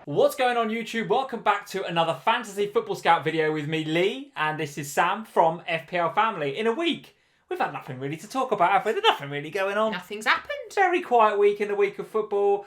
What's going on YouTube? Welcome back to another Fantasy Football Scout video with me, Lee, and this is Sam from FPL Family. In a week, we've had nothing really to talk about, have we? There's nothing really going on. Nothing's happened. Very quiet week in the week of football.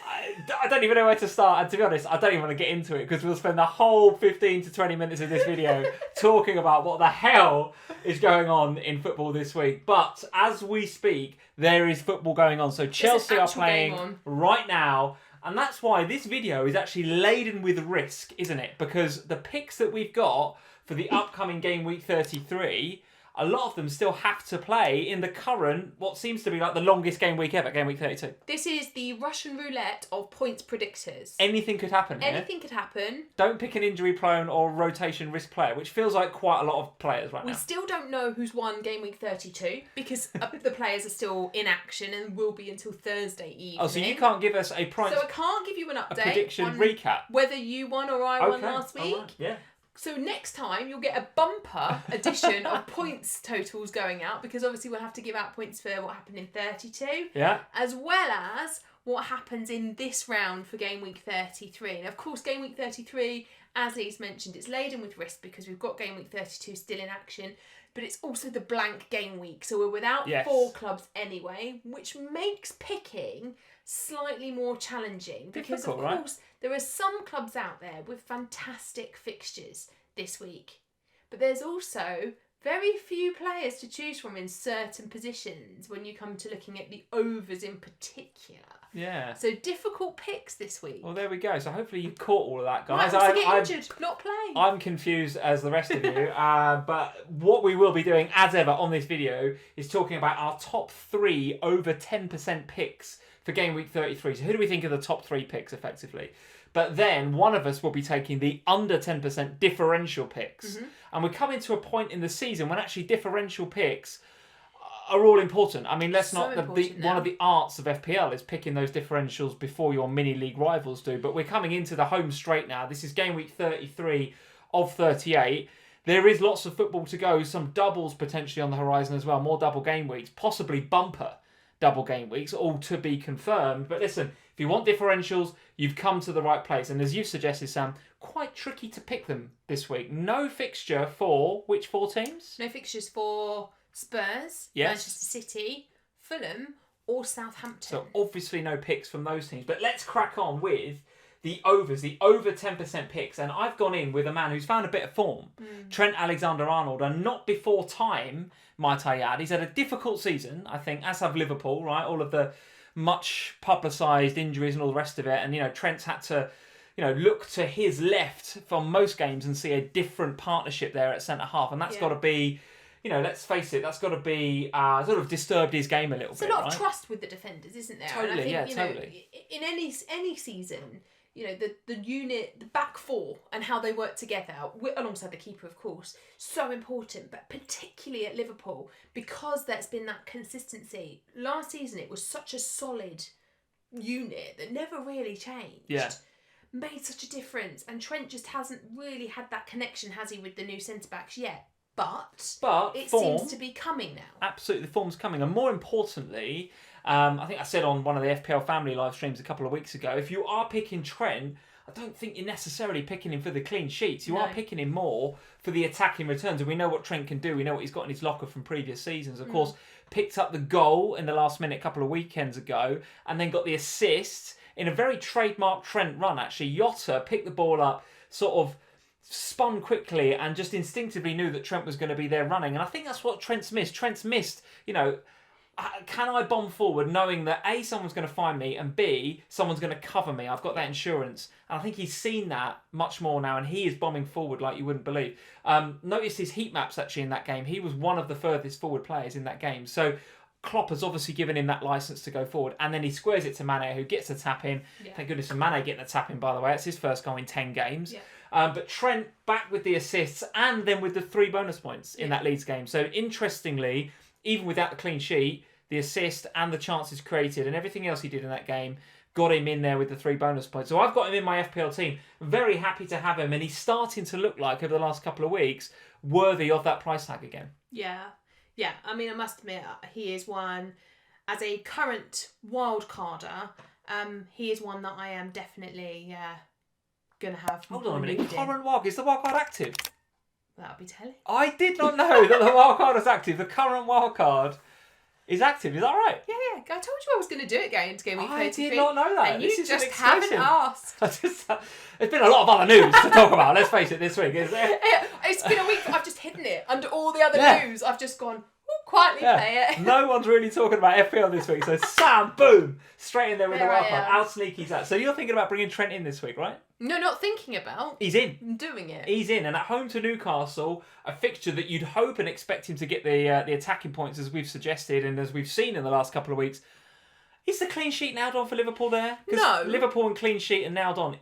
I don't even know where to start, and to be honest, I don't even want to get into it because we'll spend the whole 15 to 20 minutes of this video talking about what the hell is going on in football this week. But as we speak, there is football going on. So Chelsea are playing right now. And that's why this video is actually laden with risk, isn't it? Because the picks that we've got for the upcoming game week 33, a lot of them still have to play in the current, what seems to be like the longest game week ever, game week 32. This is the Russian roulette of points predictors. Anything could happen here. Anything could happen. Don't pick an injury-prone or rotation risk player, which feels like quite a lot of players right now. We still don't know who's won game week 32 because the players are still in action and will be until Thursday evening. Oh, so you can't give us a So I can't give you an update. A prediction recap. Whether you won or I won last week. Right. Yeah. So next time you'll get a bumper edition of points totals going out because obviously we'll have to give out points for what happened in 32. Yeah. As well as what happens in this round for game week 33. And of course, game week 33, as Lee's mentioned, it's laden with risk because we've got game week 32 still in action, but it's also the blank game week. So we're without 4 clubs anyway, which makes picking slightly more challenging because of course there are some clubs out there with fantastic fixtures this week, but there's also very few players to choose from in certain positions when you come to looking at the overs in particular. Yeah. So difficult picks this week. Well, there we go. So hopefully you caught all of that, guys. Right, get injured, not play. I'm confused as the rest of you. But what we will be doing, as ever, on this video is talking about our top 3 over 10% picks for game week 33. So who do we think are the top 3 picks, effectively? But then one of us will be taking the under 10% differential picks. Mm-hmm. And we're coming to a point in the season when actually differential picks are all important. I mean, one of the arts of FPL is picking those differentials before your mini league rivals do. But we're coming into the home straight now. This is game week 33 of 38. There is lots of football to go. Some doubles potentially on the horizon as well. More double game weeks, possibly bumper double game weeks, all to be confirmed. But listen, if you want differentials, you've come to the right place. And as you've suggested, Sam, quite tricky to pick them this week. No fixture for which 4 teams? No fixtures for Spurs, Manchester City, Fulham or Southampton. So obviously no picks from those teams. But let's crack on with the overs, the over 10% picks. And I've gone in with a man who's found a bit of form. Trent AlexanderArnold, and not before time, might I add. He's had a difficult season, I think, as have Liverpool, right? All of the much publicised injuries and all the rest of it. And, Trent's had to, look to his left from most games and see a different partnership there at centre-half. And that's got to be, let's face it, that's got to be sort of disturbed his game a little bit. It's a lot of trust with the defenders, isn't there? Totally, and I think, totally. In any season, the unit, the back 4 and how they work together, alongside the keeper, of course, so important. But particularly at Liverpool, because there's been that consistency. Last season, it was such a solid unit that never really changed. Yeah. Made such a difference. And Trent just hasn't really had that connection, has he, with the new centre-backs yet? But it seems to be coming now. Absolutely, the form's coming. And more importantly, I think I said on one of the FPL Family live streams a couple of weeks ago, if you are picking Trent, I don't think you're necessarily picking him for the clean sheets. You are picking him more for the attacking returns. And we know what Trent can do. We know what he's got in his locker from previous seasons. Of course, picked up the goal in the last minute a couple of weekends ago and then got the assist in a very trademark Trent run, actually. Jota picked the ball up, sort of spun quickly and just instinctively knew that Trent was going to be there running. And I think that's what Trent's missed. Trent's missed, can I bomb forward knowing that A, someone's going to find me, and B, someone's going to cover me. I've got that insurance. And I think he's seen that much more now, and he is bombing forward like you wouldn't believe. Notice his heat maps actually in that game. He was one of the furthest forward players in that game. So Klopp has obviously given him that licence to go forward, and then he squares it to Mane, who gets a tap in. Yeah. Thank goodness for Mane getting a tap in, by the way. It's his first goal in 10 games. Yeah. But Trent back with the assists and then with the 3 bonus points in that Leeds game. So interestingly, even without the clean sheet, the assist and the chances created and everything else he did in that game got him in there with the 3 bonus points. So I've got him in my FPL team. Very happy to have him, and he's starting to look like, over the last couple of weeks, worthy of that price tag again. Yeah. I mean, I must admit, he is one, as a current wild carder, he is one that I am definitely going to have... Hold on a minute. Current wild, is the wildcard active? That'll be telly. I did not know that the wildcard is active. The current wildcard is active. Is that right? Yeah. I told you I was going to do it going into Game Week 33. I did not know that. And you just haven't asked. There's been a lot of other news to talk about, let's face it, this week, isn't there? It's been a week I've just hidden it under all the other news. I've just gone, quietly play it. No one's really talking about FPL this week, so Sam, boom, straight in there with the wildcard. How sneaky is that? So you're thinking about bringing Trent in this week, right? No, not thinking about. He's in. I'm doing it. He's in, and at home to Newcastle, a fixture that you'd hope and expect him to get the attacking points as we've suggested and as we've seen in the last couple of weeks. Is the clean sheet nailed on for Liverpool there? No. Liverpool and clean sheet and nailed on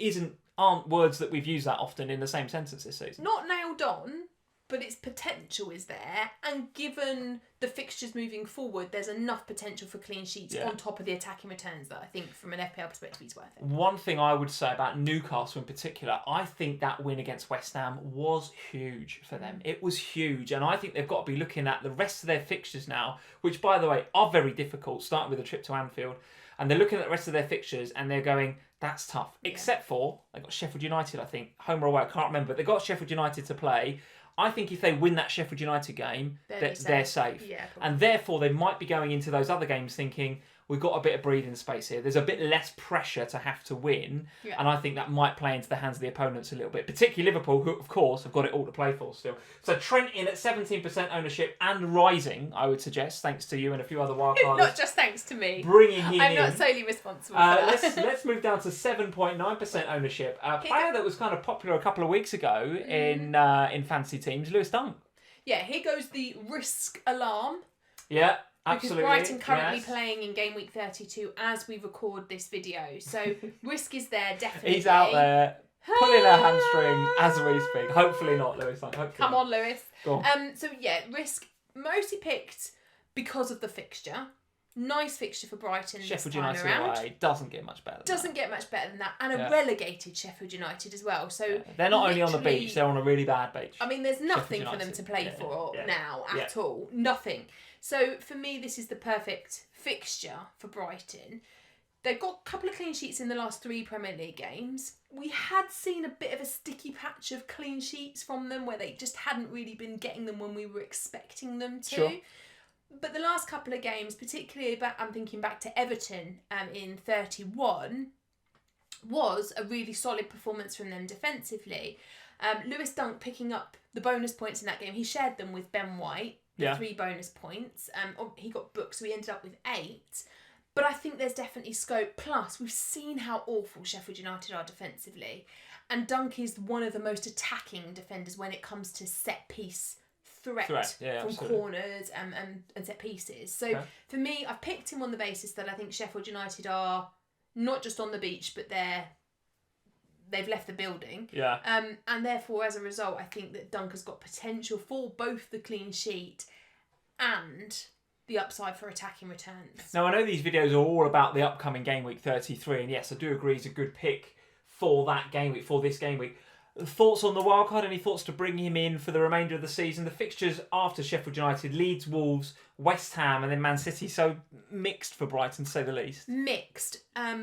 aren't words that we've used that often in the same sentence this season. Not nailed on, but its potential is there, and given the fixtures moving forward, there's enough potential for clean sheets on top of the attacking returns that I think from an FPL perspective is worth it. One thing I would say about Newcastle in particular, I think that win against West Ham was huge for them. It was huge, and I think they've got to be looking at the rest of their fixtures now, which, by the way, are very difficult, starting with a trip to Anfield, and they're looking at the rest of their fixtures and they're going, that's tough. Yeah. Except for, they got Sheffield United, I think, home or away, I can't remember, but they got Sheffield United to play. I think if they win that Sheffield United game, they're safe. Yeah, and therefore, they might be going into those other games thinking, we've got a bit of breathing space here. There's a bit less pressure to have to win. Yeah. And I think that might play into the hands of the opponents a little bit. Particularly Liverpool, who, of course, have got it all to play for still. So Trent in at 17% ownership and rising, I would suggest, thanks to you and a few other wildcards. Not just thanks to me. Bringing him in. I'm not solely responsible for that. Let's move down to 7.9% ownership. A player that was kind of popular a couple of weeks ago in fantasy teams, Lewis Dunk. Yeah, here goes the risk alarm. Yeah. Absolutely. Because Brighton currently playing in Game Week 32 as we record this video. So risk is there, definitely. He's out there pulling a hamstring as we speak. Hopefully not, Lewis. Come on, Lewis. Go on. So yeah, risk mostly picked because of the fixture. Nice fixture for Brighton Sheffield this time United around. away doesn't get much better than that. And a relegated Sheffield United as well. So they're not only on the beach, they're on a really bad beach. I mean, there's nothing for them to play for now at all. Nothing. So for me, this is the perfect fixture for Brighton. They've got a couple of clean sheets in the last 3 Premier League games. We had seen a bit of a sticky patch of clean sheets from them where they just hadn't really been getting them when we were expecting them to. Sure. But the last couple of games, particularly I'm thinking back to Everton in 31, was a really solid performance from them defensively. Lewis Dunk picking up the bonus points in that game. He shared them with Ben White. 3 bonus points. He got booked, so he ended up with 8. But I think there's definitely scope. Plus, we've seen how awful Sheffield United are defensively. And Dunk is one of the most attacking defenders when it comes to set-piece threat from absolutely. Corners and set pieces. So for me, I've picked him on the basis that I think Sheffield United are not just on the beach, but they've left the building. Yeah. And therefore, as a result, I think that Dunk has got potential for both the clean sheet and the upside for attacking returns. Now, I know these videos are all about the upcoming Game Week 33, and yes, I do agree he's a good pick for that game week, for this game week. Thoughts on the wildcard? Any thoughts to bring him in for the remainder of the season? The fixtures after Sheffield United, Leeds, Wolves, West Ham and then Man City. So mixed for Brighton, to say the least. Mixed.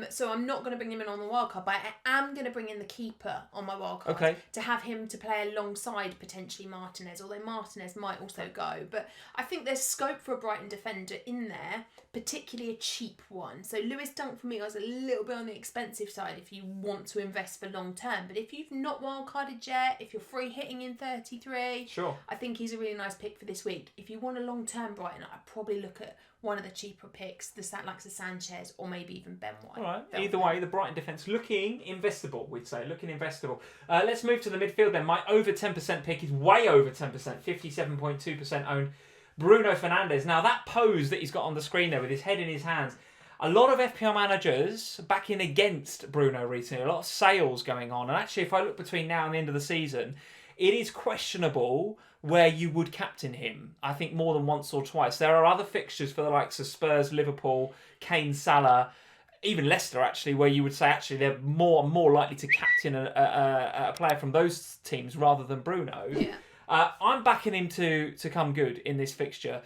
So I'm not going to bring him in on the wildcard, but I am going to bring in the keeper on my wildcard to have him to play alongside potentially Martinez, although Martinez might also go. But I think there's scope for a Brighton defender in there, particularly a cheap one. So Lewis Dunk for me was a little bit on the expensive side if you want to invest for long term. But if you've not wildcarded yet, if you're free hitting in 33, sure, I think he's a really nice pick for this week. If you want a long term Brighton, I'd probably look at one of the cheaper picks, like the Sanchez or maybe even Ben White. All right. Either way, the Brighton defence looking investable, we'd say. Looking investable. Let's move to the midfield then. My over 10% pick is way over 10%, 57.2% owned. Bruno Fernandes. Now, that pose that he's got on the screen there with his head in his hands, a lot of FPL managers backing against Bruno recently. A lot of sales going on. And actually, if I look between now and the end of the season, it is questionable where you would captain him. I think more than once or twice. There are other fixtures for the likes of Spurs, Liverpool, Kane, Salah, even Leicester actually, where you would say actually they're more likely to captain a player from those teams rather than Bruno. Yeah. I'm backing him to come good in this fixture.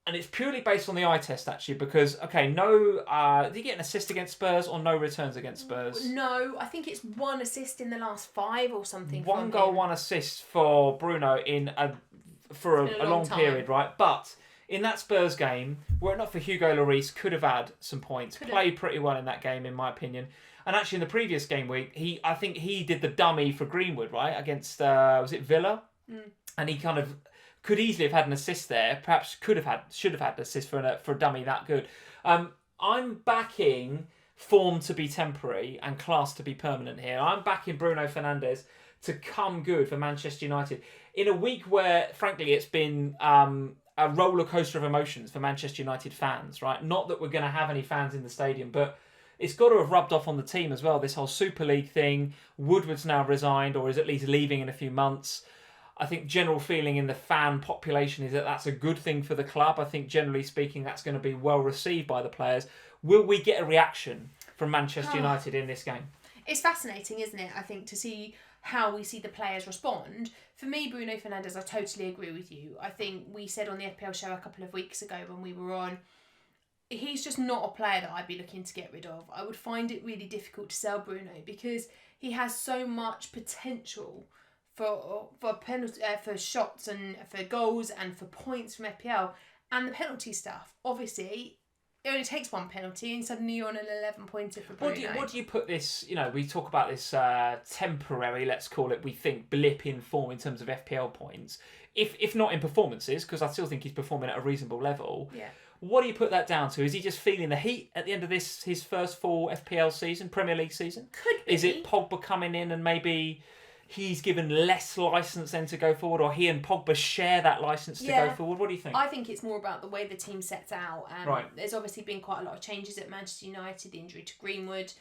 And it's purely based on the eye test, actually, because, did he get an assist against Spurs or no returns against Spurs? No, I think it's 1 assist in the last 5 or something. 1 goal, 1 assist for Bruno for a long period, right? But in that Spurs game, were it not for Hugo Lloris, could have had some points. Played pretty well in that game, in my opinion. And actually, in the previous game week, I think he did the dummy for Greenwood, right? Against, was it Villa? And he kind of could easily have had an assist there. Perhaps should have had an assist for a dummy that good. I'm backing form to be temporary and class to be permanent here. I'm backing Bruno Fernandes to come good for Manchester United in a week where, frankly, it's been a roller coaster of emotions for Manchester United fans. Right? Not that we're going to have any fans in the stadium, but it's got to have rubbed off on the team as well. This whole Super League thing. Woodward's now resigned, or is at least leaving in a few months. I think general feeling in the fan population is that that's a good thing for the club. I think generally speaking, that's going to be well received by the players. Will we get a reaction from Manchester United in this game? It's fascinating, isn't it? I think to see how we see the players respond. For me, Bruno Fernandes, I totally agree with you. I think we said on the FPL show a couple of weeks ago when we were on, he's just not a player that I'd be looking to get rid of. I would find it really difficult to sell Bruno because he has so much potential for penalty, for shots and for goals and for points from FPL, and the penalty stuff. Obviously, it only takes 1 penalty and suddenly you're on an 11-pointer for Bruno. What do you put this, we talk about this temporary, let's call it, we think, blip in form in terms of FPL points, if not in performances, because I still think he's performing at a reasonable level. Yeah. What do you put that down to? Is he just feeling the heat at the end of his first full FPL season, Premier League season? Could be. Is it Pogba coming in and maybe he's given less licence then to go forward, or he and Pogba share that licence to go forward? What do you think? I think it's more about the way the team sets out. Right. There's obviously been quite a lot of changes at Manchester United, the injury to Greenwood,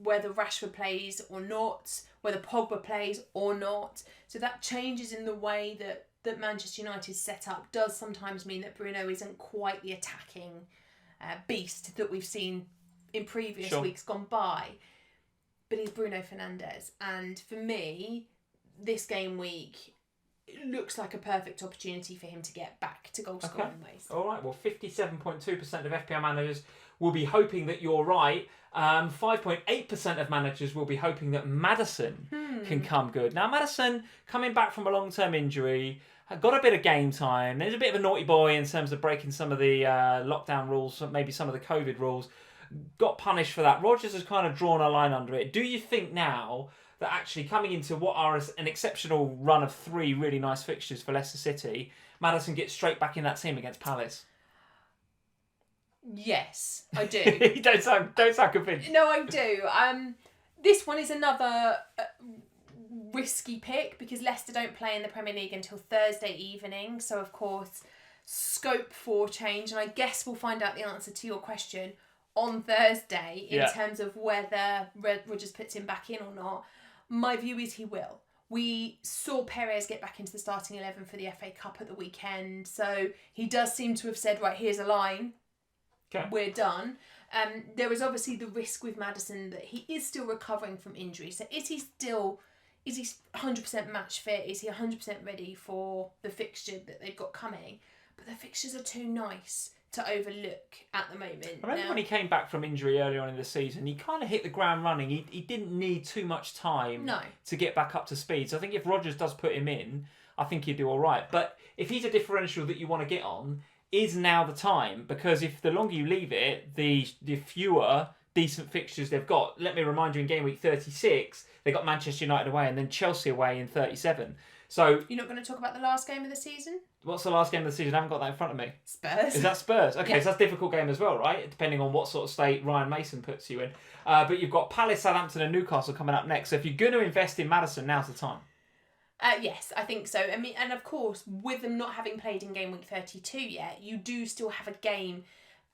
whether Rashford plays or not, whether Pogba plays or not. So that changes in the way that Manchester United set up does sometimes mean that Bruno isn't quite the attacking beast that we've seen in previous weeks gone by. But he's Bruno Fernandes. And for me, this game week, it looks like a perfect opportunity for him to get back to goal scoring ways. All right, well, 57.2% of FPL managers will be hoping that you're right. 5.8% of managers will be hoping that Maddison can come good. Now, Maddison, coming back from a long-term injury, got a bit of game time. There's a bit of a naughty boy in terms of breaking some of the lockdown rules, maybe some of the COVID rules. Got punished for that. Rodgers has kind of drawn a line under it. Do you think now that actually coming into what are an exceptional run of 3 really nice fixtures for Leicester City, Maddison gets straight back in that team against Palace? Yes, I do. You don't sound convinced. No, I do. This one is another risky pick because Leicester don't play in the Premier League until Thursday evening. So, of course, scope for change. And I guess we'll find out the answer to your question on Thursday in terms of whether Rodgers puts him back in or not. My view is he will. We saw Perez get back into the starting 11 for the FA Cup at the weekend. So he does seem to have said, right, here's a line. Okay. We're done. There is obviously the risk with Maddison that he is still recovering from injury. So is he 100% match fit? Is he 100% ready for the fixture that they've got coming? But the fixtures are too nice to overlook at the moment. I remember when he came back from injury earlier on in the season, he kind of hit the ground running. He didn't need too much time to get back up to speed. So I think if Rodgers does put him in, I think he'd do all right. But if he's a differential that you want to get on, is now the time, because if the longer you leave it, the fewer decent fixtures they've got. Let me remind you, in game week 36, they got Manchester United away and then Chelsea away in 37. So you're not going to talk about the last game of the season? What's the last game of the season? I haven't got that in front of me. Spurs. Is that Spurs? Okay, so that's a difficult game as well, right? Depending on what sort of state Ryan Mason puts you in. But you've got Palace, Southampton and Newcastle coming up next. So if you're going to invest in Maddison, now's the time. Yes, I think so. I mean, and of course, with them not having played in game week 32 yet, you do still have a game.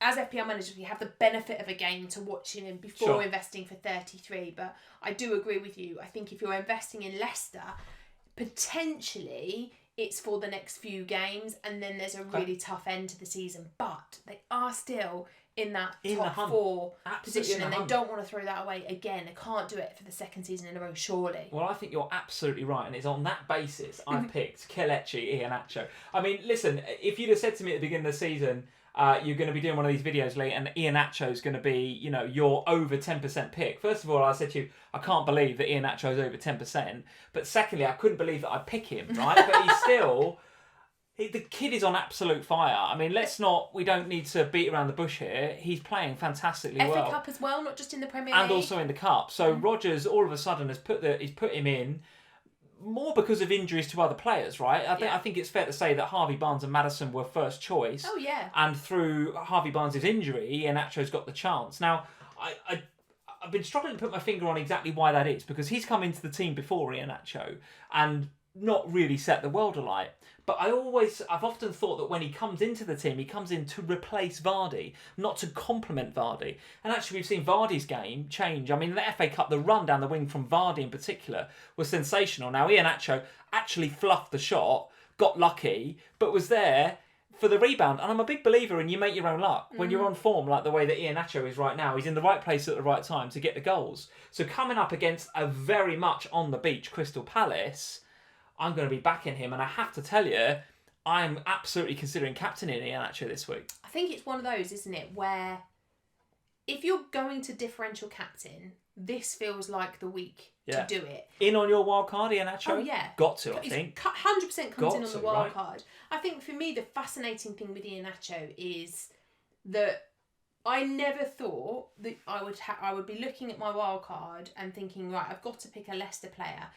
As FPL managers, we have the benefit of a game to watch in before investing for 33. But I do agree with you. I think if you're investing in Leicester, potentially it's for the next few games, and then there's a really tough end to the season. But they are still in that In top the hunt. 4 Absolutely position, in the and they hunt. don't want to throw that away again. They can't do it for the second season in a row, surely. Well, I think you're absolutely right, and it's on that basis I've picked Kelechi Iheanacho. I mean, listen, if you'd have said to me at the beginning of the season, you're going to be doing one of these videos, Lee, and Iheanacho is going to be, your over 10% pick. First of all, I said to you, I can't believe that Iheanacho is over 10%. But secondly, I couldn't believe that I'd pick him, right? But he's still... The kid is on absolute fire. I mean, we don't need to beat around the bush here. He's playing fantastically well. FA Cup as well, not just in the Premier And League. also in the Cup. So Rodgers, all of a sudden, he's put him in more because of injuries to other players, right? I think it's fair to say that Harvey Barnes and Maddison were first choice. Oh, yeah. And through Harvey Barnes' injury, Iheanacho's got the chance. Now, I've been struggling to put my finger on exactly why that is, because he's come into the team before Iheanacho and not really set the world alight. But I've often thought that when he comes into the team, he comes in to replace Vardy, not to complement Vardy. And actually, we've seen Vardy's game change. I mean, the FA Cup, the run down the wing from Vardy in particular was sensational. Now, Iheanacho actually fluffed the shot, got lucky, but was there for the rebound. And I'm a big believer in you make your own luck. When you're on form like the way that Iheanacho is right now, he's in the right place at the right time to get the goals. So coming up against a very much on the beach Crystal Palace, I'm going to be backing him, and I have to tell you, I'm absolutely considering captaining Iheanacho this week. I think it's one of those, isn't it, where if you're going to differential captain, this feels like the week to do it. In on your wild card, Iheanacho? Oh, yeah. Got to, I think. 100% comes in on the wild right? card. I think for me, the fascinating thing with Iheanacho is that I never thought that I would be looking at my wild card and thinking, right, I've got to pick a Leicester player.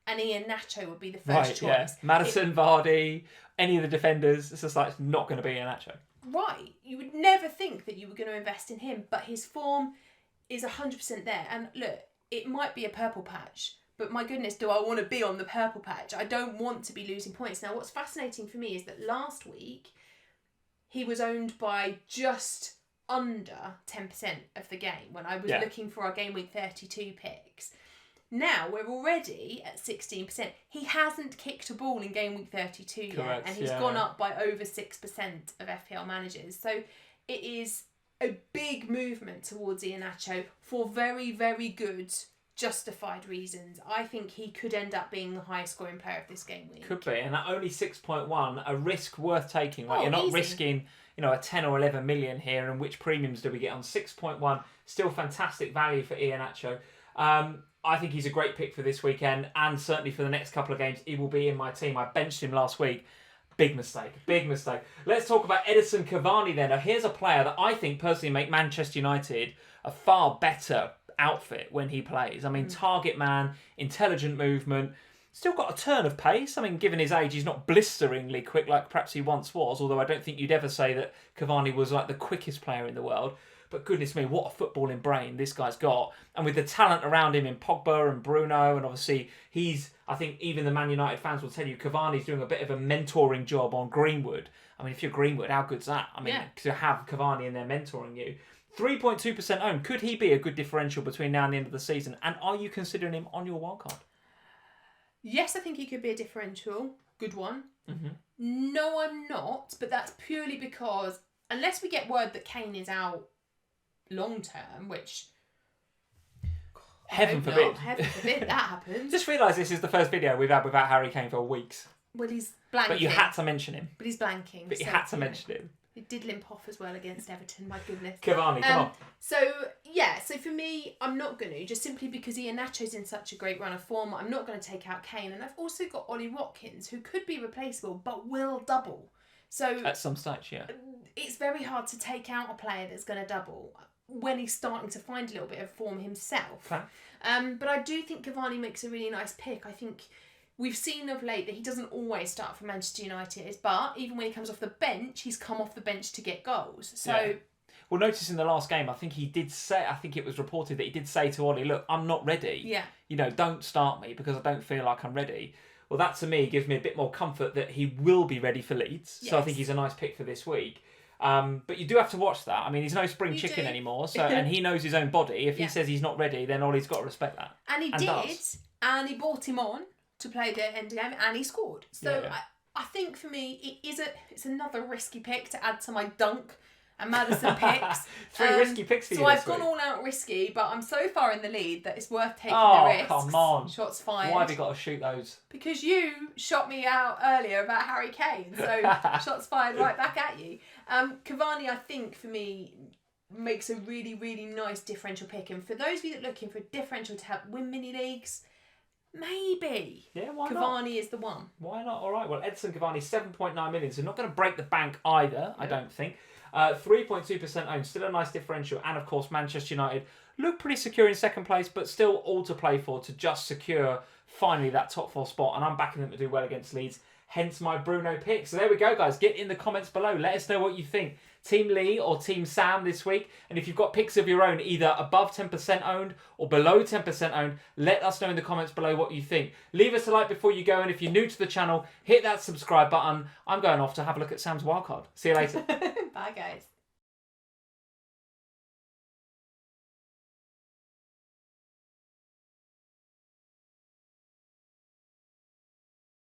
And Iheanacho would be the first choice. Yeah. Maddison, Vardy, any of the defenders, it's just like, it's not going to be Iheanacho. Right. You would never think that you were going to invest in him, but his form is 100% there. And look, it might be a purple patch, but my goodness, do I want to be on the purple patch? I don't want to be losing points. Now, what's fascinating for me is that last week, he was owned by just under 10% of the game when I was looking for our Gameweek 32 picks. Now we're already at 16%. He hasn't kicked a ball in Gameweek 32 yet, and he's gone up by over 6% of FPL managers. So it is a big movement towards Iheanacho for very, very good, justified reasons. I think he could end up being the highest scoring player of this game week. Could be, and at only 6.1, a risk worth taking. Like you're not easy. risking, a 10 or 11 million here, and which premiums do we get on 6.1? Still fantastic value for Iheanacho. I think he's a great pick for this weekend, and certainly for the next couple of games. He will be in my team. I benched him last week. Big mistake. Let's talk about Edison Cavani then. Now, here's a player that I think personally make Manchester United a far better outfit when he plays. I mean, target man, intelligent movement, still got a turn of pace. I mean, given his age, he's not blisteringly quick like perhaps he once was, although I don't think you'd ever say that Cavani was like the quickest player in the world. But goodness me, what a footballing brain this guy's got. And with the talent around him in Pogba and Bruno, and obviously I think even the Man United fans will tell you, Cavani's doing a bit of a mentoring job on Greenwood. I mean, if you're Greenwood, how good's that? I mean, to have Cavani in there mentoring you. 3.2% owned. Could he be a good differential between now and the end of the season? And are you considering him on your wildcard? Yes, I think he could be a differential. Good one. Mm-hmm. No, I'm not. But that's purely because unless we get word that Kane is out long term, which heaven forbid that happens. Just realise this is the first video we've had without Harry Kane for weeks. Well, he's blanking. But you had to mention him. But he's blanking. But you had to mention him. He did limp off as well against Everton, my goodness. Cavani, come on. So for me, I'm not going to, just simply because Iheanacho's in such a great run of form. I'm not going to take out Kane. And I've also got Ollie Watkins, who could be replaceable, but will double. So at some stage, it's very hard to take out a player that's going to double when he's starting to find a little bit of form himself. Okay. But I do think Cavani makes a really nice pick. I think we've seen of late that he doesn't always start for Manchester United, but even when he comes off the bench, he's come off the bench to get goals. So, well, notice in the last game, I think it was reported that he did say to Ollie, look, I'm not ready. Yeah. Don't start me because I don't feel like I'm ready. Well, that to me gives me a bit more comfort that he will be ready for Leeds. Yes. So I think he's a nice pick for this week. But you do have to watch that. I mean, he's no spring chicken anymore, so and he knows his own body. If he says he's not ready, then Ollie's got to respect that. And he and he brought him on to play the end game, and he scored. So I think for me, it's another risky pick to add to my dunk and Madison picks. Three risky picks for you. So I've this gone week. all out risky, but I'm so far in the lead that it's worth taking Oh, the risks. come on. Shots fired. Why have you got to shoot those? Because you shot me out earlier about Harry Kane, so shots fired right back at you. Cavani, I think, for me, makes a really, really nice differential pick. And for those of you that are looking for a differential to help win mini leagues, maybe. Yeah, why not? Cavani is the one. Why not? All right. Well, Edison Cavani, 7.9 million. So not going to break the bank either, I don't think. 3.2% owned. Still a nice differential. And, of course, Manchester United look pretty secure in second place, but still all to play for to just secure, finally, that top 4 spot. And I'm backing them to do well against Leeds. Hence my Bruno pick. So there we go, guys. Get in the comments below. Let us know what you think. Team Lee or Team Sam this week. And if you've got picks of your own, either above 10% owned or below 10% owned, let us know in the comments below what you think. Leave us a like before you go. And if you're new to the channel, hit that subscribe button. I'm going off to have a look at Sam's wildcard. See you later. Bye, guys.